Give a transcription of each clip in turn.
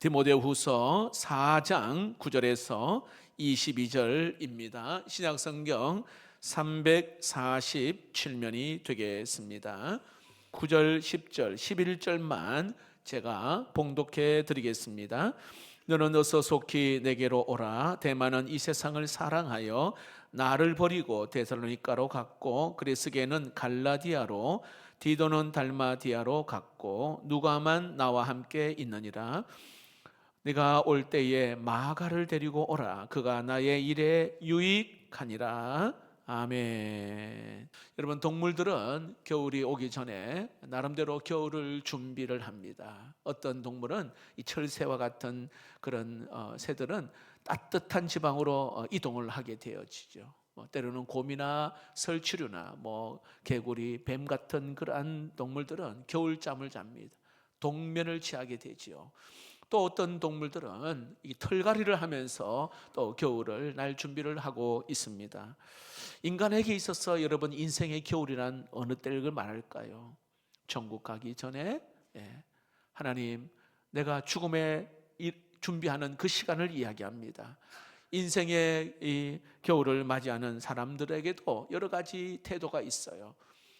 디모데후서 4장 9절에서 22절입니다. 신약성경 347면이 되겠습니다. 9절, 10절, 11절만 제가 봉독해 드리겠습니다. 너는 어서 속히 내게로 오라. 대만은 이 세상을 사랑하여 나를 버리고 데살로니가로 갔고, 그리스게는 갈라디아로, 디도는 달마디아로 갔고, 누가만 나와 함께 있느니라. 네가 올 때에 마가를 데리고 오라. 그가 나의 일에 유익하니라. 아멘. 여러분, 동물들은 겨울이 오기 전에 나름대로 겨울을 준비를 합니다. 어떤 동물은 이 철새와 같은 그런 새들은 따뜻한 지방으로 이동을 하게 되어지죠. 때로는 곰이나 설치류나 개구리, 뱀 같은 그러한 동물들은 겨울잠을 잡니다. 동면을 취하게 되지요. 또 어떤 동물들은 이 털갈이를 하면서 또 겨울을 날 준비를 하고 있습니다. 인간에게 있어서 여러분, 인생의 겨울이란 어느 때를 말할까요? 천국 가기 전에 하나님, 내가 죽음에 준비하는 그 시간을 이야기합니다. 인생의 이 겨울을 맞이하는 사람들에게도 여러 가지 태도가 있어요.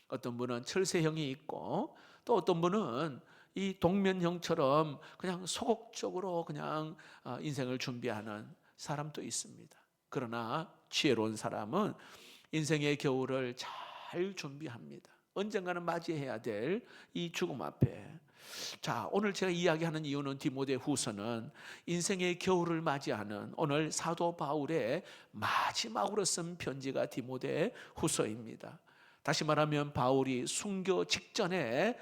어떤 분은 철새형이 있고, 또 어떤 분은 이 동면형처럼 그냥 소극적으로 그냥 인생을 준비하는 사람도 있습니다. 그러나 지혜로운 사람은 인생의 겨울을 잘 준비합니다. 언젠가는 맞이해야 될 이 죽음 앞에. 자, 오늘 제가 이야기하는 이유는 디모데후서는 인생의 겨울을 맞이하는 오늘 사도 바울의 마지막으로 쓴 편지가 디모데후서입니다. 다시 말하면 바울이 순교 직전에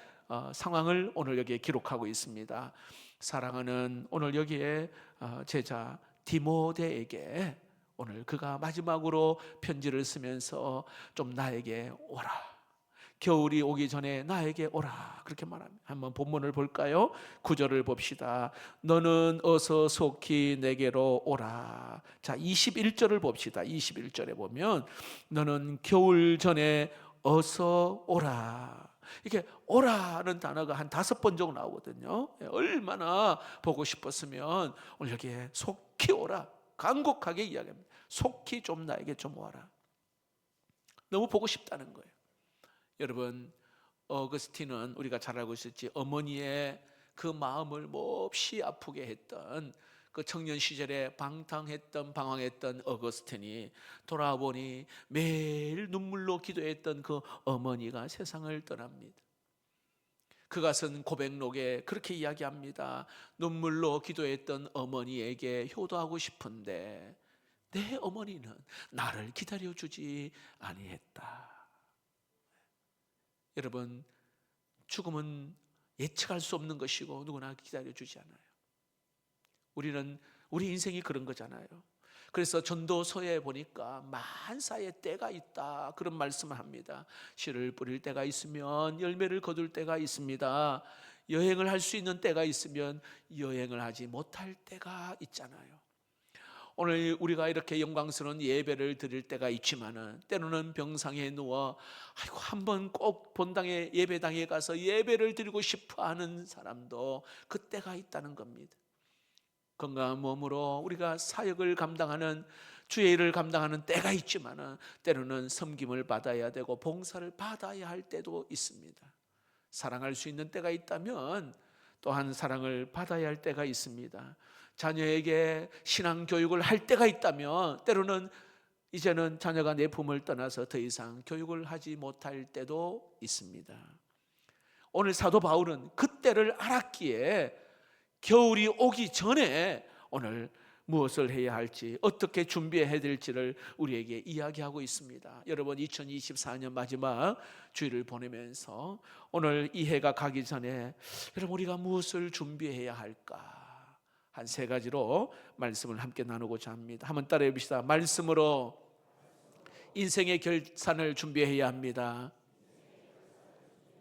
상황을 오늘 여기에 기록하고 있습니다. 사랑하는 오늘 여기에 제자 디모데에게 오늘 그가 마지막으로 편지를 쓰면서 좀 나에게 오라, 겨울이 오기 전에 나에게 오라, 그렇게 말합니다. 한번 본문을 볼까요? 9절을 봅시다. 너는 어서 속히 내게로 오라. 자, 21절을 봅시다. 21절에 보면 너는 겨울 전에 어서 오라. 이렇게 오라는 단어가 한 5번 정도 나오거든요. 얼마나 보고 싶었으면 오늘 여기에 속히 오라, 간곡하게 이야기합니다. 속히 좀 나에게 좀 와라. 너무 보고 싶다는 거예요. 여러분, 어거스틴은 우리가 잘 알고 있었지, 어머니의 그 마음을 몹시 아프게 했던 그 청년 시절에 방황했던 어거스틴이 돌아보니 매일 눈물로 기도했던 그 어머니가 세상을 떠납니다. 그가 쓴 고백록에 그렇게 이야기합니다. 눈물로 기도했던 어머니에게 효도하고 싶은데 내 어머니는 나를 기다려주지 아니했다. 여러분, 죽음은 예측할 수 없는 것이고 누구나 기다려주지 않아요. 우리 인생이 그런 거잖아요. 그래서 전도서에 보니까 만사의 때가 있다, 그런 말씀을 합니다. 씨를 뿌릴 때가 있으면 열매를 거둘 때가 있습니다. 여행을 할 수 있는 때가 있으면 여행을 하지 못할 때가 있잖아요. 오늘 우리가 이렇게 영광스러운 예배를 드릴 때가 있지만은 때로는 병상에 누워 한번 꼭 본당에, 예배당에 가서 예배를 드리고 싶어 하는 사람도 그때가 있다는 겁니다. 건강한 몸으로 우리가 사역을 감당하는, 주의 일을 감당하는 때가 있지만은 때로는 섬김을 받아야 되고 봉사를 받아야 할 때도 있습니다. 사랑할 수 있는 때가 있다면 또한 사랑을 받아야 할 때가 있습니다. 자녀에게 신앙 교육을 할 때가 있다면 때로는 이제는 자녀가 내 품을 떠나서 더 이상 교육을 하지 못할 때도 있습니다. 오늘 사도 바울은 그때를 알았기에 겨울이 오기 전에 오늘 무엇을 해야 할지, 어떻게 준비해야 될지를 우리에게 이야기하고 있습니다. 여러분, 2024년 마지막 주일을 보내면서 오늘 이 해가 가기 전에 여러분, 우리가 무엇을 준비해야 할까? 한 3가지로 말씀을 함께 나누고자 합니다. 한번 따라해 봅시다. 말씀으로 인생의 결산을 준비해야 합니다.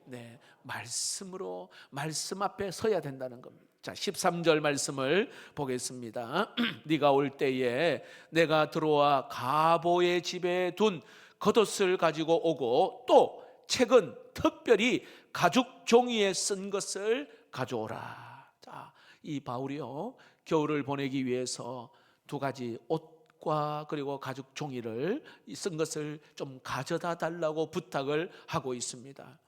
네, 말씀으로, 말씀 앞에 서야 된다는 겁니다. 자, 13절 말씀을 보겠습니다. 네가 올 때에 내가 들어와 가보의 집에 둔 겉옷을 가지고 오고, 또 책은 특별히 가죽 종이에 쓴 것을 가져오라. 자, 이 바울이요, 겨울을 보내기 위해서 두 가지 옷과 그리고 가죽 종이를 쓴 것을 좀 가져다 달라고 부탁을 하고 있습니다.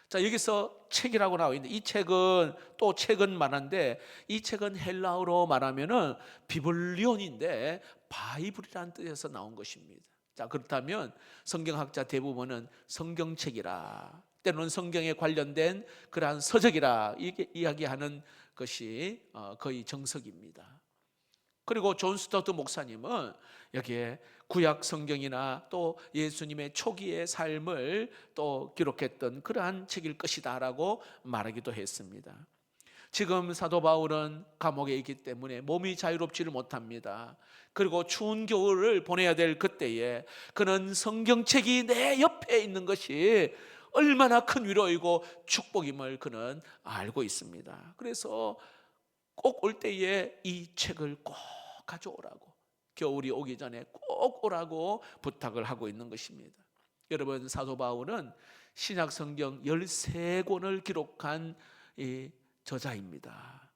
자, 여기서 책이라고 나와 있는데, 이 책은 또 책은 말한데, 이 책은 헬라어로 말하면은 비블리온인데 바이블이라는 뜻에서 나온 것입니다. 자, 그렇다면 성경학자 대부분은 성경책이라, 때로는 성경에 관련된 그러한 서적이라 이렇게 이야기하는 것이 거의 정석입니다. 그리고 존 스토트 목사님은 여기에 구약 성경이나 또 예수님의 초기의 삶을 또 기록했던 그러한 책일 것이다라고 말하기도 했습니다. 지금 사도 바울은 감옥에 있기 때문에 몸이 자유롭지를 못합니다. 그리고 추운 겨울을 보내야 될 그때에 그는 성경책이 내 옆에 있는 것이 얼마나 큰 위로이고 축복임을 그는 알고 있습니다. 그래서 꼭 올 때에 이 책을 꼭 가져오라고, 겨울이 오기 전에 꼭 오라고 부탁을 하고 있는 것입니다. 여러분, 사도 바울은 신약 성경 13권을 기록한 이 저자입니다.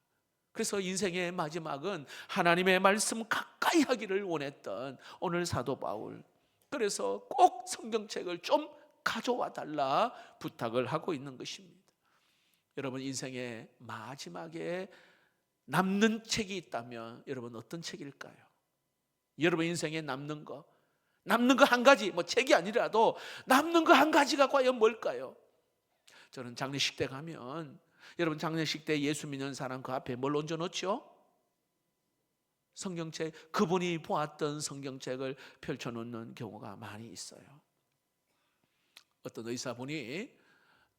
그래서 인생의 마지막은 하나님의 말씀 가까이 하기를 원했던 오늘 사도 바울, 그래서 꼭 성경책을 좀 가져와 달라 부탁을 하고 있는 것입니다. 여러분, 인생의 마지막에 남는 책이 있다면 여러분 어떤 책일까요? 여러분 인생에 남는 거 한 가지, 뭐 책이 아니라도 남는 거 한 가지가 과연 뭘까요? 저는 장례식 때 가면, 여러분 장례식 때 예수 믿는 사람 그 앞에 뭘 얹어 놓죠? 성경책, 그분이 보았던 성경책을 펼쳐 놓는 경우가 많이 있어요. 어떤 의사분이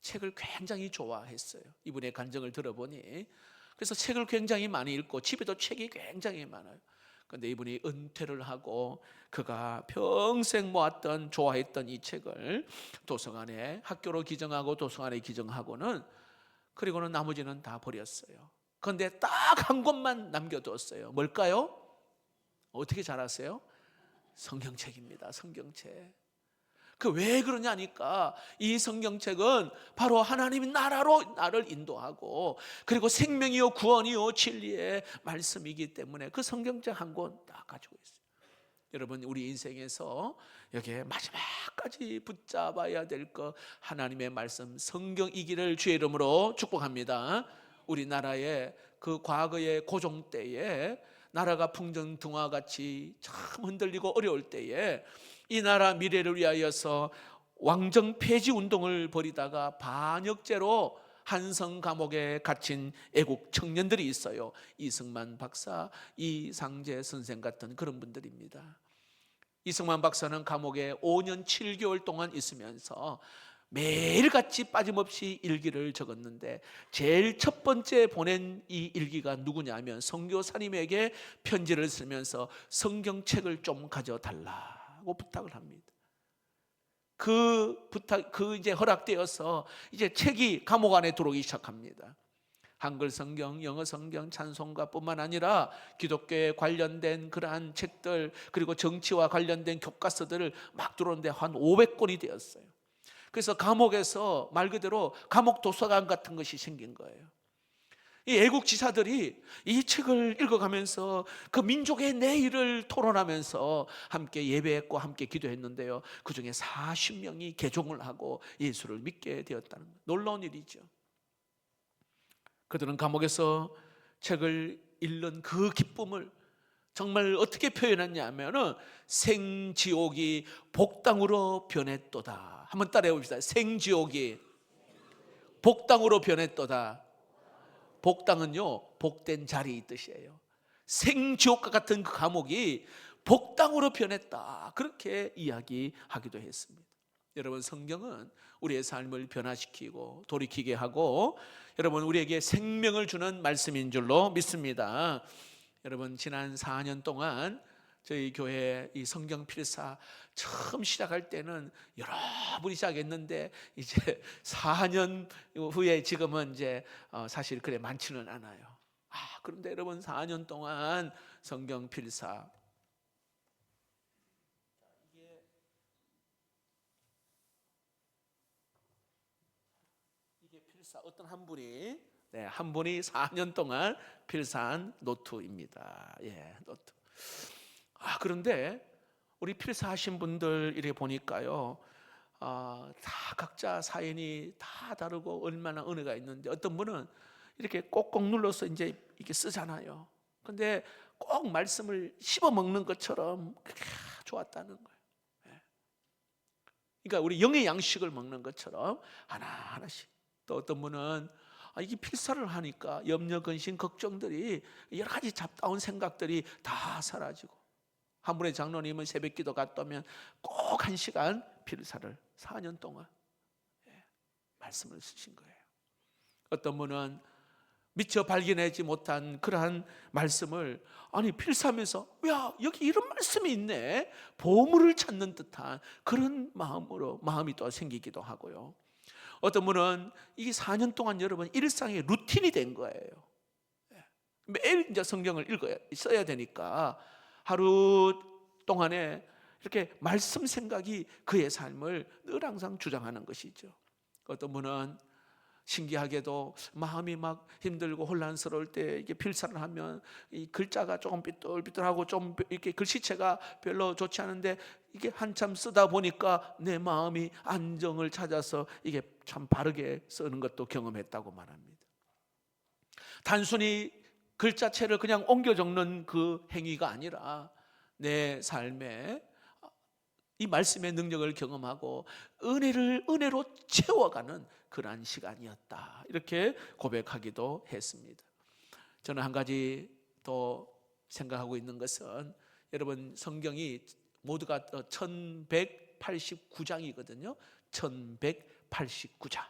책을 굉장히 좋아했어요. 이분의 간증을 들어보니, 그래서 책을 굉장히 많이 읽고 집에도 책이 굉장히 많아요. 그런데 이분이 은퇴를 하고 그가 평생 모았던 좋아했던 이 책을 도서관에, 학교로 기증하고 도서관에 기증하고는, 그리고는 나머지는 다 버렸어요. 그런데 딱 한 권만 남겨뒀어요. 뭘까요? 어떻게 잘 아세요? 성경책입니다. 성경책. 그 왜 그러냐니까, 이 성경책은 바로 하나님의 나라로 나를 인도하고, 그리고 생명이요 구원이요 진리의 말씀이기 때문에 그 성경책 한 권 딱 가지고 있어요. 여러분, 우리 인생에서 여기에 마지막까지 붙잡아야 될 것, 하나님의 말씀 성경이기를 주의 이름으로 축복합니다. 우리나라의 그 과거의 고종 때에 나라가 풍전등화같이 참 흔들리고 어려울 때에 이 나라 미래를 위하여서 왕정 폐지 운동을 벌이다가 반역죄로 한성 감옥에 갇힌 애국 청년들이 있어요. 이승만 박사, 이상재 선생 같은 그런 분들입니다. 이승만 박사는 감옥에 5년 7개월 동안 있으면서 매일같이 빠짐없이 일기를 적었는데, 제일 첫 번째 보낸 이 일기가 누구냐면 선교사님에게 편지를 쓰면서 성경책을 좀 가져달라고 부탁을 합니다. 그 부탁, 이제 허락되어서 이제 책이 감옥 안에 들어오기 시작합니다. 한글 성경, 영어 성경, 찬송가뿐만 아니라 기독교에 관련된 그러한 책들, 그리고 정치와 관련된 교과서들을 막 들어오는데 한 500권이 되었어요. 그래서 감옥에서 말 그대로 감옥 도서관 같은 것이 생긴 거예요. 이 애국지사들이 이 책을 읽어가면서 그 민족의 내일을 토론하면서 함께 예배했고 함께 기도했는데요, 그 중에 40명이 개종을 하고 예수를 믿게 되었다는 놀라운 일이죠. 그들은 감옥에서 책을 읽는 그 기쁨을 정말 어떻게 표현했냐면은 생지옥이 복당으로 변했도다. 한번 따라해 봅시다. 생지옥이 복당으로 변했도다. 복당은요, 복된 자리 이 뜻이에요. 생지옥과 같은 그 감옥이 복당으로 변했다, 그렇게 이야기하기도 했습니다. 여러분, 성경은 우리의 삶을 변화시키고 돌이키게 하고, 여러분 우리에게 생명을 주는 말씀인 줄로 믿습니다. 여러분, 지난 4년 동안 저희 교회 이 성경 필사 처음 시작할 때는 여러분이 시작했는데, 이제 4년 후에 지금은 이제 사실 그래 많지는 않아요. 그런데 여러분, 4년 동안 성경 필사, 이게 필사, 어떤 한 분이 네, 한 분이 4년 동안 필사한 노트입니다. 예, 노트. 그런데 우리 필사하신 분들 이렇게 보니까요, 다 각자 사연이 다 다르고 얼마나 은혜가 있는데, 어떤 분은 이렇게 꼭꼭 눌러서 이제 이렇게 쓰잖아요. 근데 꼭 말씀을 씹어 먹는 것처럼 그렇게 좋았다는 거예요. 예. 그러니까 우리 영의 양식을 먹는 것처럼 하나하나씩. 또 어떤 분은 이게 필사를 하니까 염려, 근심, 걱정들이 여러 가지 잡다운 생각들이 다 사라지고, 한 분의 장로님은 새벽기도 갔다 오면 꼭 1시간 필사를 4년 동안 말씀을 쓰신 거예요. 어떤 분은 미처 발견하지 못한 그러한 말씀을 필사하면서 야, 여기 이런 말씀이 있네, 보물을 찾는 듯한 그런 마음이 또 생기기도 하고요. 어떤 분은 이 4년 동안 여러분 일상의 루틴이 된 거예요. 매일 이제 성경을 써야 되니까 하루 동안에 이렇게 말씀 생각이 그의 삶을 늘 항상 주장하는 것이죠. 어떤 분은 신기하게도 마음이 막 힘들고 혼란스러울 때 이게 필사를 하면 이 글자가 조금 삐뚤삐뚤하고 좀 이렇게 글씨체가 별로 좋지 않은데, 이게 한참 쓰다 보니까 내 마음이 안정을 찾아서 이게 참 바르게 쓰는 것도 경험했다고 말합니다. 단순히 글자체를 그냥 옮겨 적는 그 행위가 아니라 내 삶에 이 말씀의 능력을 경험하고 은혜로 채워가는 그러한 시간이었다, 이렇게 고백하기도 했습니다. 저는 한 가지 또 생각하고 있는 것은, 여러분 성경이 모두가 1189장이거든요 1189장.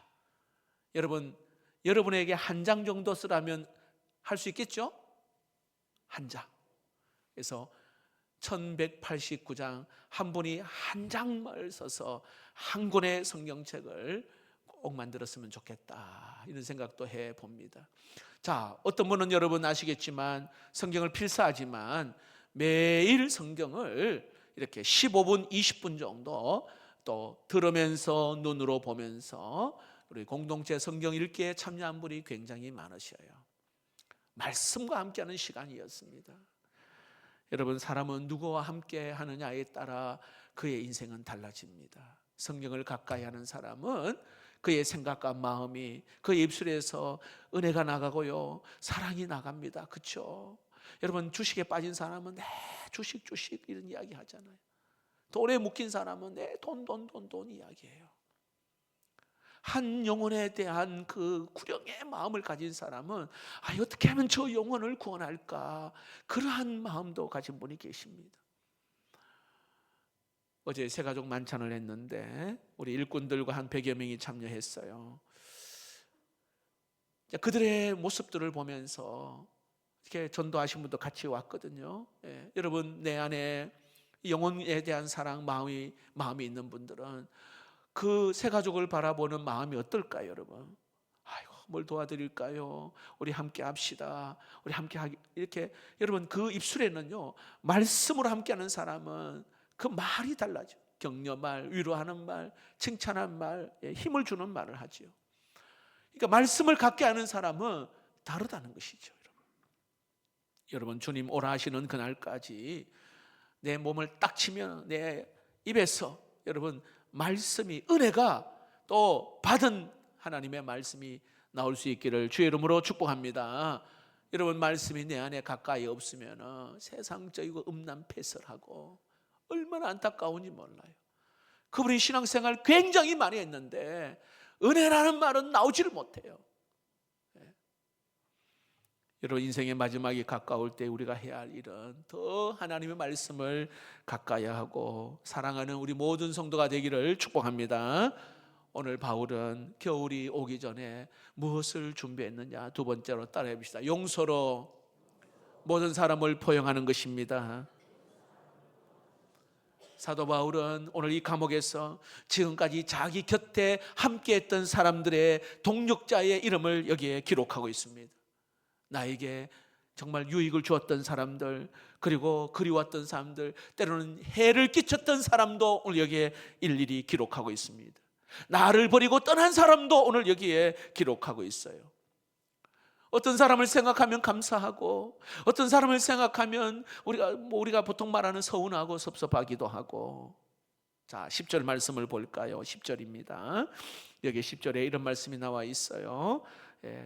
여러분에게 한 장 정도 쓰라면 할 수 있겠죠? 한 장. 그래서 1189장, 한 분이 한 장을 써서 한 권의 성경책을 꼭 만들었으면 좋겠다, 이런 생각도 해봅니다. 자, 어떤 분은 여러분 아시겠지만 성경을 필사하지만 매일 성경을 이렇게 15분, 20분 정도 또 들으면서 눈으로 보면서 우리 공동체 성경 읽기에 참여한 분이 굉장히 많으셔요. 말씀과 함께하는 시간이었습니다. 여러분, 사람은 누구와 함께 하느냐에 따라 그의 인생은 달라집니다. 성경을 가까이 하는 사람은 그의 생각과 마음이 그의 입술에서 은혜가 나가고요, 사랑이 나갑니다. 그렇죠? 여러분, 주식에 빠진 사람은 주식 이런 이야기 하잖아요. 돈에 묶인 사람은 돈 이야기해요. 한 영혼에 대한 그 구령의 마음을 가진 사람은 어떻게 하면 저 영혼을 구원할까, 그러한 마음도 가진 분이 계십니다. 어제 새가족 만찬을 했는데 우리 일꾼들과 한 100여 명이 참여했어요. 그들의 모습들을 보면서 이렇게 전도하신 분도 같이 왔거든요. 여러분, 내 안에 영혼에 대한 사랑 마음이 있는 분들은 그 새 가족을 바라보는 마음이 어떨까요, 여러분? 뭘 도와드릴까요? 우리 함께 합시다. 우리 함께 이렇게, 여러분, 그 입술에는요, 말씀으로 함께하는 사람은 그 말이 달라져. 격려말, 위로하는 말, 칭찬한 말, 힘을 주는 말을 하지요. 그러니까 말씀을 갖게 하는 사람은 다르다는 것이죠, 여러분. 여러분, 주님 오라 하시는 그날까지 내 몸을 딱 치면 내 입에서 여러분 말씀이, 은혜가 또 받은 하나님의 말씀이 나올 수 있기를 주의 이름으로 축복합니다. 여러분, 말씀이 내 안에 가까이 없으면 세상적이고 음란패설하고 얼마나 안타까운지 몰라요. 그분이 신앙생활 굉장히 많이 했는데 은혜라는 말은 나오지를 못해요. 여러분, 인생의 마지막이 가까울 때 우리가 해야 할 일은 더 하나님의 말씀을 가까이 하고 사랑하는 우리 모든 성도가 되기를 축복합니다. 오늘 바울은 겨울이 오기 전에 무엇을 준비했느냐, 두 번째로 따라해 봅시다. 용서로 모든 사람을 포용하는 것입니다. 사도 바울은 오늘 이 감옥에서 지금까지 자기 곁에 함께했던 사람들의 동력자의 이름을 여기에 기록하고 있습니다. 나에게 정말 유익을 주었던 사람들, 그리고 그리웠던 사람들, 때로는 해를 끼쳤던 사람도 오늘 여기에 일일이 기록하고 있습니다. 나를 버리고 떠난 사람도 오늘 여기에 기록하고 있어요. 어떤 사람을 생각하면 감사하고, 어떤 사람을 생각하면 우리가 보통 말하는 서운하고 섭섭하기도 하고. 자, 10절 말씀을 볼까요? 10절입니다. 여기 10절에 이런 말씀이 나와 있어요.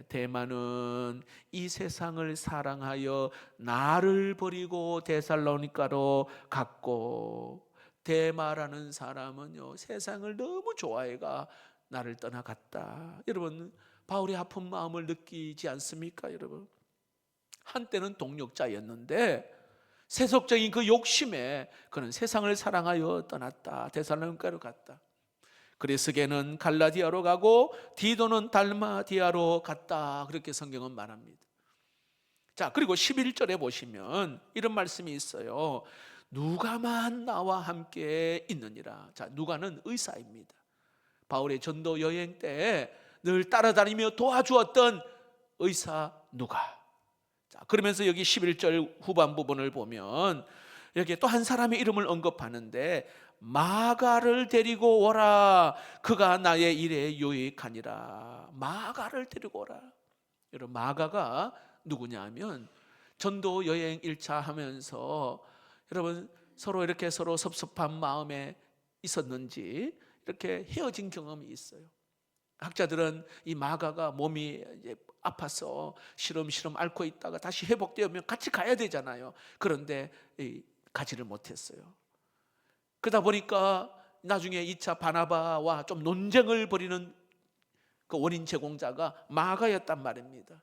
대만은 이 세상을 사랑하여 나를 버리고 데살로니가로 갔고, 대마라는 사람은요, 세상을 너무 좋아해가 나를 떠나갔다. 여러분, 바울의 아픈 마음을 느끼지 않습니까? 여러분, 한때는 동력자였는데 세속적인 그 욕심에 그는 세상을 사랑하여 떠났다. 데살로니가로 갔다. 그리스게는 갈라디아로 가고 디도는 달마디아로 갔다. 그렇게 성경은 말합니다. 자, 그리고 11절에 보시면 이런 말씀이 있어요. 누가만 나와 함께 있느니라. 자, 누가는 의사입니다. 바울의 전도 여행 때 늘 따라다니며 도와주었던 의사 누가. 자, 그러면서 여기 11절 후반 부분을 보면 여기에 또 한 사람의 이름을 언급하는데, 마가를 데리고 오라. 그가 나의 일에 유익하니라. 마가를 데리고 오라. 여러분, 마가가 누구냐 하면 전도 여행 1차 하면서 여러분 서로 이렇게 서로 섭섭한 마음에 있었는지 이렇게 헤어진 경험이 있어요. 학자들은 이 마가가 몸이 이제 아파서 시름시름 앓고 있다가 다시 회복되면 같이 가야 되잖아요. 그런데 가지를 못했어요. 그러다 보니까 나중에 2차 바나바와 좀 논쟁을 벌이는 그 원인 제공자가 마가였단 말입니다.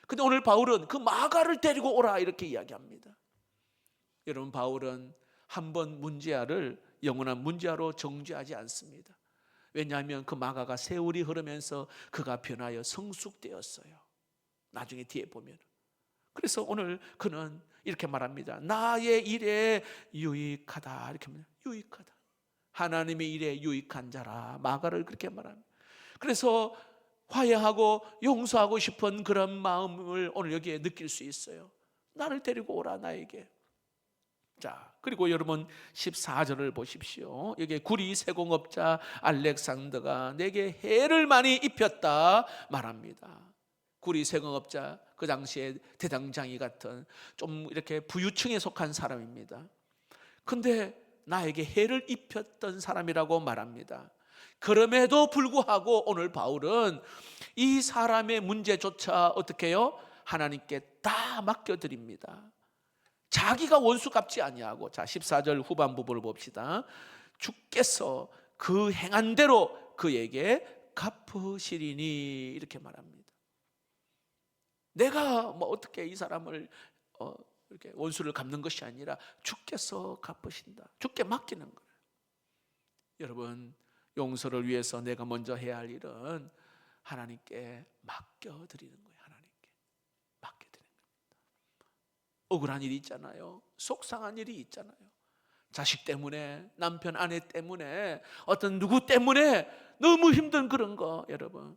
근데 오늘 바울은 그 마가를 데리고 오라 이렇게 이야기합니다. 여러분, 바울은 한 번 문제아를 영원한 문제아로 정죄하지 않습니다. 왜냐하면 그 마가가 세월이 흐르면서 그가 변하여 성숙되었어요. 나중에 뒤에 보면. 그래서 오늘 그는 이렇게 말합니다. 나의 일에 유익하다. 이렇게 말합니다. 유익하다. 하나님의 일에 유익한 자라. 마가를 그렇게 말합니다. 그래서 화해하고 용서하고 싶은 그런 마음을 오늘 여기에 느낄 수 있어요. 나를 데리고 오라, 나에게. 자, 그리고 여러분 14절을 보십시오. 여기 구리 세공업자 알렉산더가 내게 해를 많이 입혔다 말합니다. 구리 세공업자, 그 당시에 대당장이 같은 좀 이렇게 부유층에 속한 사람입니다. 근데 나에게 해를 입혔던 사람이라고 말합니다. 그럼에도 불구하고 오늘 바울은 이 사람의 문제조차 어떻게 해요? 하나님께 다 맡겨드립니다. 자기가 원수 갚지 아니하고. 자, 14절 후반 부분을 봅시다. 주께서 그 행한 대로 그에게 갚으시리니 이렇게 말합니다. 내가 뭐 어떻게 이 사람을 이렇게 원수를 갚는 것이 아니라 주께서 갚으신다. 주께 맡기는 거예요. 여러분, 용서를 위해서 내가 먼저 해야 할 일은 하나님께 맡겨드리는 거예요. 하나님께 맡겨드리는 겁니다. 억울한 일이 있잖아요. 속상한 일이 있잖아요. 자식 때문에, 남편 아내 때문에, 어떤 누구 때문에 너무 힘든 그런 거, 여러분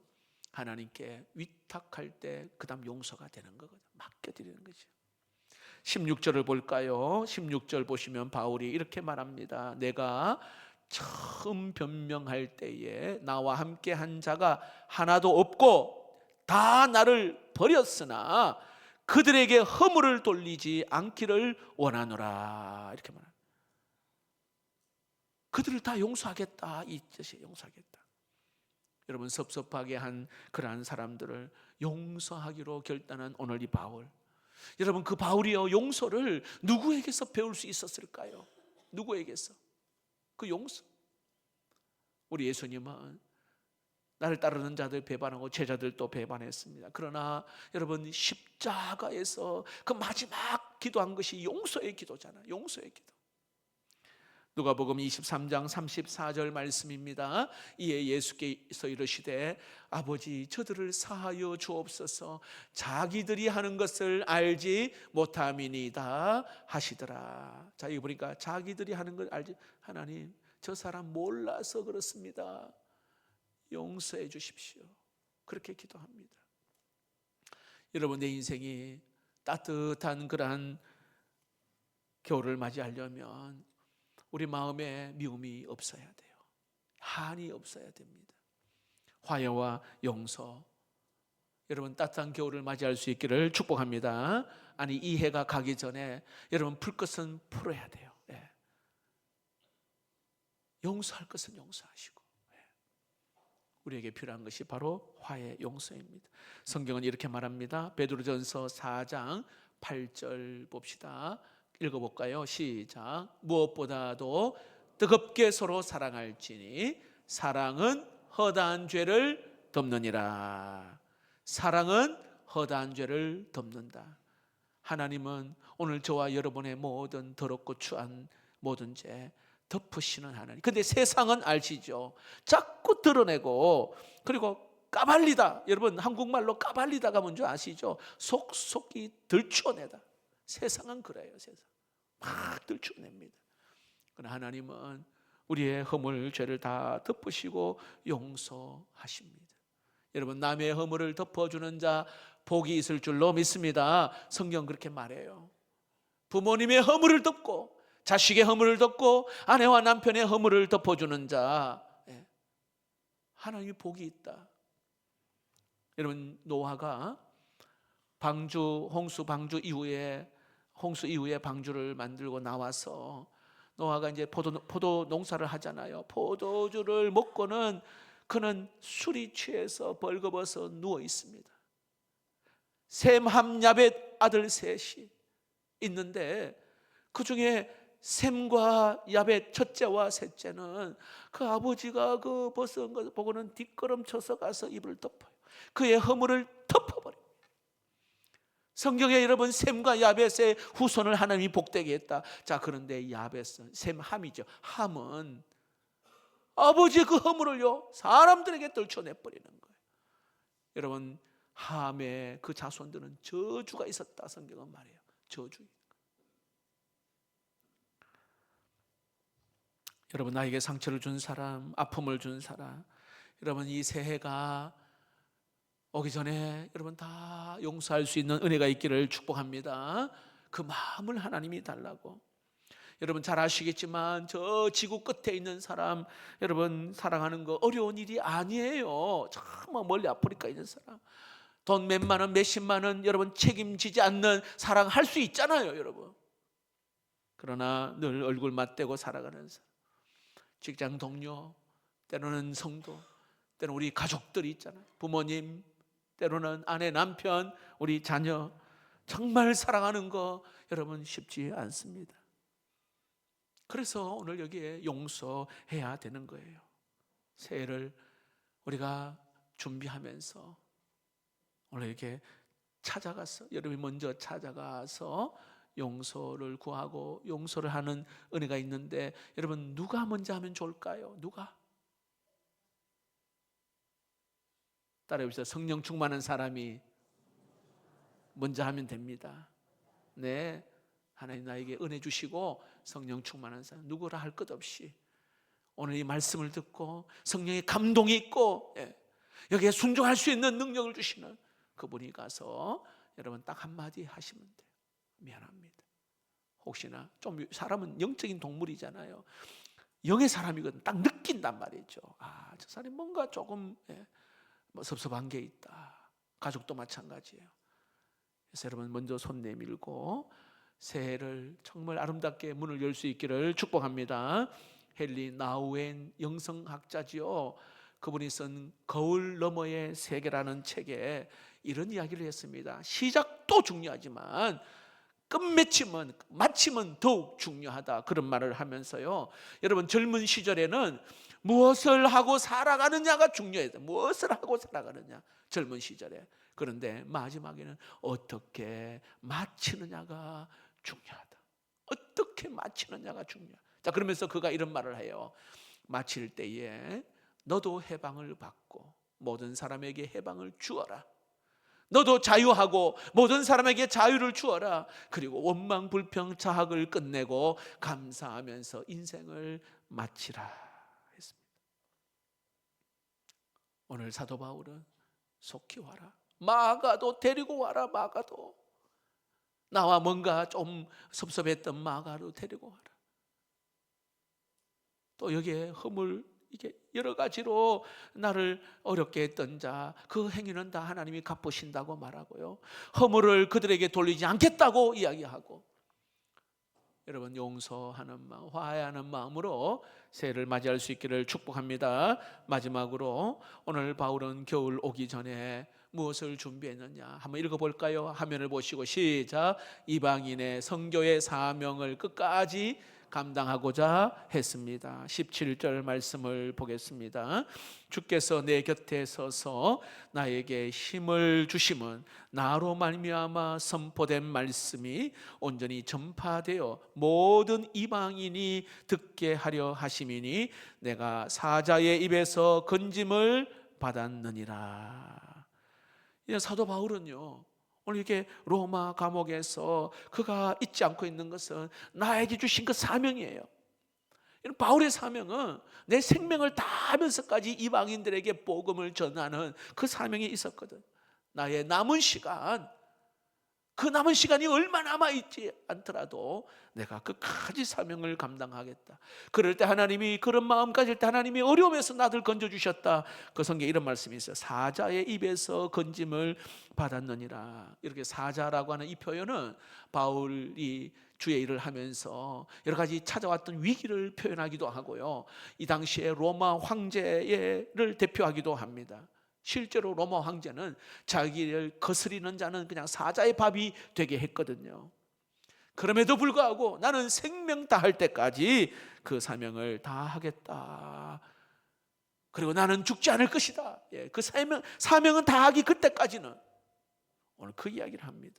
하나님께 위탁할 때 그 다음 용서가 되는 거거든요. 맡겨드리는 거죠. 16절을 볼까요? 16절 보시면 바울이 이렇게 말합니다. 내가 처음 변명할 때에 나와 함께 한 자가 하나도 없고 다 나를 버렸으나 그들에게 허물을 돌리지 않기를 원하노라 이렇게 말합니다. 그들을 다 용서하겠다, 이 뜻이 용서하겠다. 여러분, 섭섭하게 한 그러한 사람들을 용서하기로 결단한 오늘 이 바울. 여러분, 그 바울이요, 용서를 누구에게서 배울 수 있었을까요? 누구에게서? 그 용서. 우리 예수님은 나를 따르는 자들 배반하고 제자들도 배반했습니다. 그러나 여러분, 십자가에서 그 마지막 기도한 것이 용서의 기도잖아요. 용서의 기도. 누가복음 23장 34절 말씀입니다. 이에 예수께서 이르시되 아버지, 저들을 사하여 주옵소서. 자기들이 하는 것을 알지 못함이니이다 하시더라. 자, 여기 보니까 자기들이 하는 걸 알지, 하나님 저 사람 몰라서 그렇습니다. 용서해 주십시오. 그렇게 기도합니다. 여러분, 내 인생이 따뜻한 그러한 겨울을 맞이하려면 우리 마음에 미움이 없어야 돼요. 한이 없어야 됩니다. 화해와 용서. 여러분 따뜻한 겨울을 맞이할 수 있기를 축복합니다. 아니, 이 해가 가기 전에 여러분 풀 것은 풀어야 돼요. 예. 용서할 것은 용서하시고, 예. 우리에게 필요한 것이 바로 화해 용서입니다. 성경은 이렇게 말합니다. 베드로전서 4장 8절 봅시다. 읽어볼까요? 시작. 무엇보다도 뜨겁게 서로 사랑할지니 사랑은 허다한 죄를 덮느니라. 사랑은 허다한 죄를 덮는다. 하나님은 오늘 저와 여러분의 모든 더럽고 추한 모든 죄 덮으시는 하나님. 근데 세상은 아시죠? 자꾸 드러내고, 그리고 까발리다. 여러분 한국말로 까발리다가 뭔지 아시죠? 속속이 들추어내다. 세상은 그래요. 세상 막 들추어냅니다. 그러나 하나님은 우리의 허물 죄를 다 덮으시고 용서하십니다. 여러분 남의 허물을 덮어주는 자 복이 있을 줄로 믿습니다. 성경 그렇게 말해요. 부모님의 허물을 덮고 자식의 허물을 덮고 아내와 남편의 허물을 덮어주는 자, 하나님이 복이 있다. 여러분 노아가 홍수 이후에 방주를 만들고 나와서 노아가 이제 포도 농사를 하잖아요. 포도주를 먹고는 그는 술이 취해서 벌거벗어 누워 있습니다. 셈, 함, 야벳 아들 셋이 있는데 그 중에 셈과 야벳 첫째와 셋째는 그 아버지가 그 벗은 것 보고는 뒷걸음쳐서 가서 입을 덮어요. 그의 허물을 덮어버려요. 성경에 여러분 셈과 야벳의 후손을 하나님이 복되게 했다. 자, 그런데 야벳은 셈, 함이죠. 함은 아버지의 그 허물을요 사람들에게 떨쳐내버리는 거예요. 여러분 함의 그 자손들은 저주가 있었다. 성경은 말해요. 저주. 여러분 나에게 상처를 준 사람, 아픔을 준 사람, 여러분 이 새해가 오기 전에 여러분 다 용서할 수 있는 은혜가 있기를 축복합니다. 그 마음을 하나님이 달라고. 여러분 잘 아시겠지만 저 지구 끝에 있는 사람 여러분 사랑하는 거 어려운 일이 아니에요. 정말 멀리 아프리카 있는 사람 돈 몇만 원 몇십만 원 여러분 책임지지 않는 사랑할 수 있잖아요. 여러분 그러나 늘 얼굴 맞대고 살아가는 사람, 직장 동료, 때로는 성도, 때로는 우리 가족들이 있잖아요. 부모님, 때로는 아내, 남편, 우리 자녀 정말 사랑하는 거 여러분 쉽지 않습니다. 그래서 오늘 여기에 용서해야 되는 거예요. 새해를 우리가 준비하면서 오늘 이렇게 찾아가서 여러분이 먼저 찾아가서 용서를 구하고 용서를 하는 은혜가 있는데 여러분 누가 먼저 하면 좋을까요? 누가? 따라해보세요. 성령 충만한 사람이 먼저 하면 됩니다. 네, 하나님 나에게 은혜 주시고 성령 충만한 사람 누구라 할 것 없이 오늘 이 말씀을 듣고 성령의 감동이 있고 여기에 순종할 수 있는 능력을 주시는 그분이 가서 여러분 딱 한마디 하시면 돼요. 미안합니다. 혹시나 좀 사람은 영적인 동물이잖아요. 영의 사람이거든. 딱 느낀단 말이죠. 아, 저 사람이 뭔가 조금 뭐 섭섭한 게 있다. 가족도 마찬가지예요. 그래서 여러분 먼저 손 내밀고 새해를 정말 아름답게 문을 열 수 있기를 축복합니다. 헨리 나우엔 영성학자지요. 그분이 쓴 거울 너머의 세계라는 책에 이런 이야기를 했습니다. 시작도 중요하지만 마침은 더욱 중요하다. 그런 말을 하면서요. 여러분 젊은 시절에는 무엇을 하고 살아가느냐가 중요해요. 무엇을 하고 살아가느냐 젊은 시절에. 그런데 마지막에는 어떻게 마치느냐가 중요하다. 어떻게 마치느냐가 중요하다. 자, 그러면서 그가 이런 말을 해요. 마칠 때에 너도 해방을 받고 모든 사람에게 해방을 주어라. 너도 자유하고 모든 사람에게 자유를 주어라. 그리고 원망 불평 자학을 끝내고 감사하면서 인생을 마치라 했습니다. 오늘 사도 바울은 속히 와라. 마가도 데리고 와라. 마가도 나와 뭔가 좀 섭섭했던 마가도 데리고 와라. 또 여기에 허물 이게 여러 가지로 나를 어렵게 했던 자, 그 행위는 다 하나님이 갚으신다고 말하고요, 허물을 그들에게 돌리지 않겠다고 이야기하고, 여러분 용서하는 마음, 화해하는 마음으로 새해를 맞이할 수 있기를 축복합니다. 마지막으로 오늘 바울은 겨울 오기 전에 무엇을 준비했느냐 한번 읽어볼까요? 화면을 보시고 시작. 이방인의 선교의 사명을 끝까지 감당하고자 했습니다. 17절 말씀을 보겠습니다. 주께서 내 곁에 서서 나에게 힘을 주심은 나로 말미암아 선포된 말씀이 온전히 전파되어 모든 이방인이 듣게 하려 하심이니 내가 사자의 입에서 건짐을 받았느니라. 사도 바울은요, 오늘 이렇게 로마 감옥에서 그가 잊지 않고 있는 것은 나에게 주신 그 사명이에요. 바울의 사명은 내 생명을 다하면서까지 이방인들에게 복음을 전하는 그 사명이 있었거든. 나의 남은 시간, 그 남은 시간이 얼마 남아있지 않더라도 내가 끝까지 사명을 감당하겠다. 그럴 때 하나님이, 그런 마음 가질 때 하나님이 어려움에서 나를 건져주셨다. 그 성경에 이런 말씀이 있어요. 사자의 입에서 건짐을 받았느니라. 이렇게 사자라고 하는 이 표현은 바울이 주의 일을 하면서 여러 가지 찾아왔던 위기를 표현하기도 하고요, 이 당시에 로마 황제를 대표하기도 합니다. 실제로 로마 황제는 자기를 거스리는 자는 그냥 사자의 밥이 되게 했거든요. 그럼에도 불구하고 나는 생명 다할 때까지 그 사명을 다하겠다. 그리고 나는 죽지 않을 것이다. 그 사명은 다하기 그때까지는. 오늘 그 이야기를 합니다.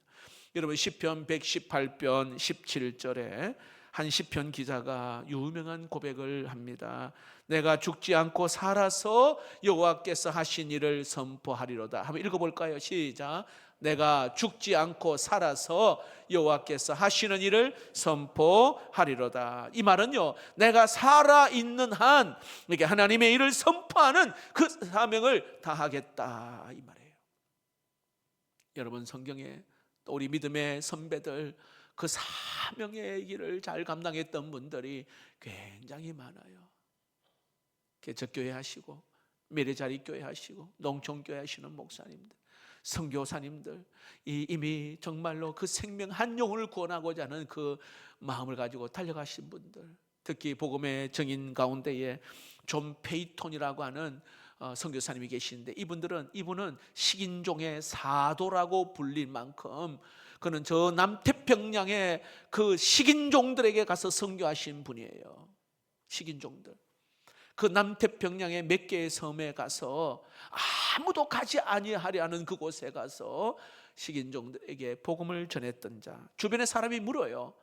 여러분 시편 118편 17절에 한 시편 기자가 유명한 고백을 합니다. 내가 죽지 않고 살아서 여호와께서 하신 일을 선포하리로다. 한번 읽어볼까요? 시작. 내가 죽지 않고 살아서 여호와께서 하시는 일을 선포하리로다. 이 말은요, 내가 살아있는 한 이렇게 하나님의 일을 선포하는 그 사명을 다하겠다 이 말이에요. 여러분 성경에 또 우리 믿음의 선배들, 그 사명의 길을 잘 감당했던 분들이 굉장히 많아요. 개척교회 하시고 미래자리교회 하시고 농촌교회 하시는 목사님들, 선교사님들, 이미 정말로 그 생명 한 영혼을 구원하고자 하는 그 마음을 가지고 달려가신 분들, 특히 복음의 정인 가운데에 존 페이톤이라고 하는 선교사님이 계시는데, 이분은 식인종의 사도라고 불릴 만큼 그는 저 남태평양의 그 식인종들에게 가서 선교하신 분이에요. 식인종들, 그 남태평양의 몇 개의 섬에 가서 아무도 가지 아니하려 하는 그곳에 가서 식인종들에게 복음을 전했던 자. 주변에 사람이 물어요.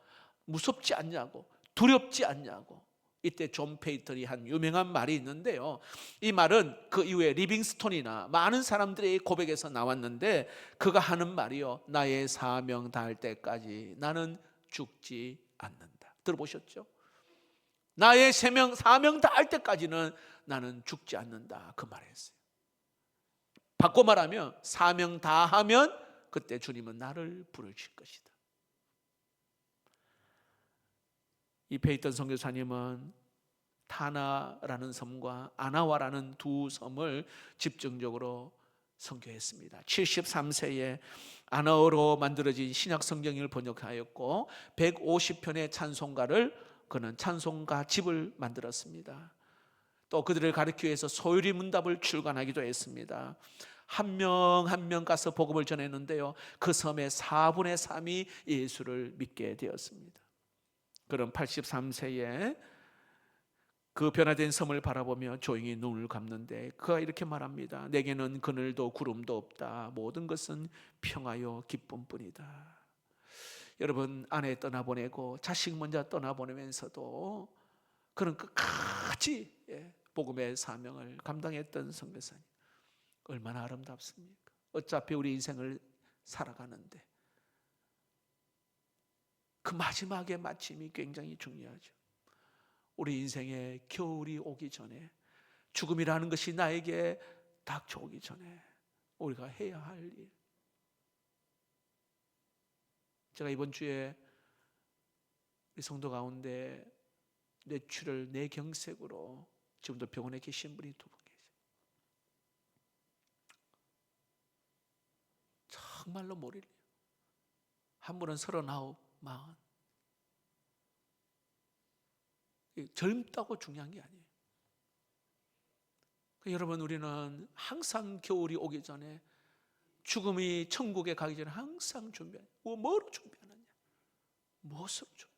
무섭지 않냐고, 두렵지 않냐고. 이때 존 페이턴이 한 유명한 말이 있는데요, 이 말은 그 이후에 리빙스톤이나 많은 사람들의 고백에서 나왔는데, 그가 하는 말이요, 나의 사명 다할 때까지 나는 죽지 않는다. 들어보셨죠? 나의 사명 다할 때까지는 나는 죽지 않는다, 그 말했어요. 바꿔 말하면 사명 다하면 그때 주님은 나를 부르실 것이다. 이 페이턴 선교사님은 타나라는 섬과 아나와라는 두 섬을 집중적으로 선교했습니다. 73세에 아나어로 만들어진 신약 성경을 번역하였고 150편의 찬송가를, 그는 찬송가 집을 만들었습니다. 또 그들을 가르치기 위해서 소유리 문답을 출간하기도 했습니다. 한 명 한 명 가서 복음을 전했는데요, 그 섬의 4분의 3이 예수를 믿게 되었습니다. 그런 83세에 그 변화된 섬을 바라보며 조용히 눈을 감는데 그가 이렇게 말합니다. 내게는 그늘도 구름도 없다. 모든 것은 평화요 기쁨뿐이다. 여러분, 아내 떠나보내고 자식 먼저 떠나보내면서도 그는 끝까지 복음의 사명을 감당했던 선교사님, 얼마나 아름답습니까? 어차피 우리 인생을 살아가는데 그 마지막의 마침이 굉장히 중요하죠. 우리 인생에 겨울이 오기 전에, 죽음이라는 것이 나에게 닥쳐오기 전에 우리가 해야 할 일. 제가 이번 주에 우리 성도 가운데 뇌출혈 뇌경색으로 지금도 병원에 계신 분이 2분 계세요. 정말로 모rir래요. 한 분은 39, 40. 젊다고 중요한 게 아니에요. 여러분, 우리는 항상 겨울이 오기 전에, 죽음이 천국에 가기 전에 항상 준비해요. 뭐로 준비하느냐? 무엇으로 준비하느냐?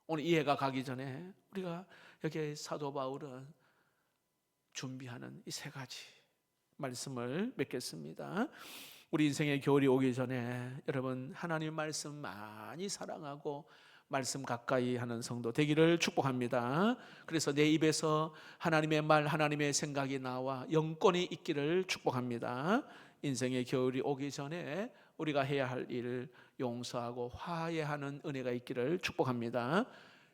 오늘 이 해가 가기 전에 우리가 여기 사도 바울은 준비하는 이 3가지 말씀을 맺겠습니다. 우리 인생의 겨울이 오기 전에 여러분, 하나님 말씀 많이 사랑하고 말씀 가까이 하는 성도 되기를 축복합니다. 그래서 내 입에서 하나님의 말, 하나님의 생각이 나와 영권이 있기를 축복합니다. 인생의 겨울이 오기 전에 우리가 해야 할 일을 용서하고 화해하는 은혜가 있기를 축복합니다.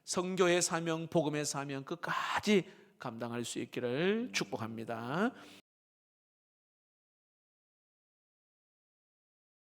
선교의 사명, 복음의 사명 끝까지 감당할 수 있기를 축복합니다.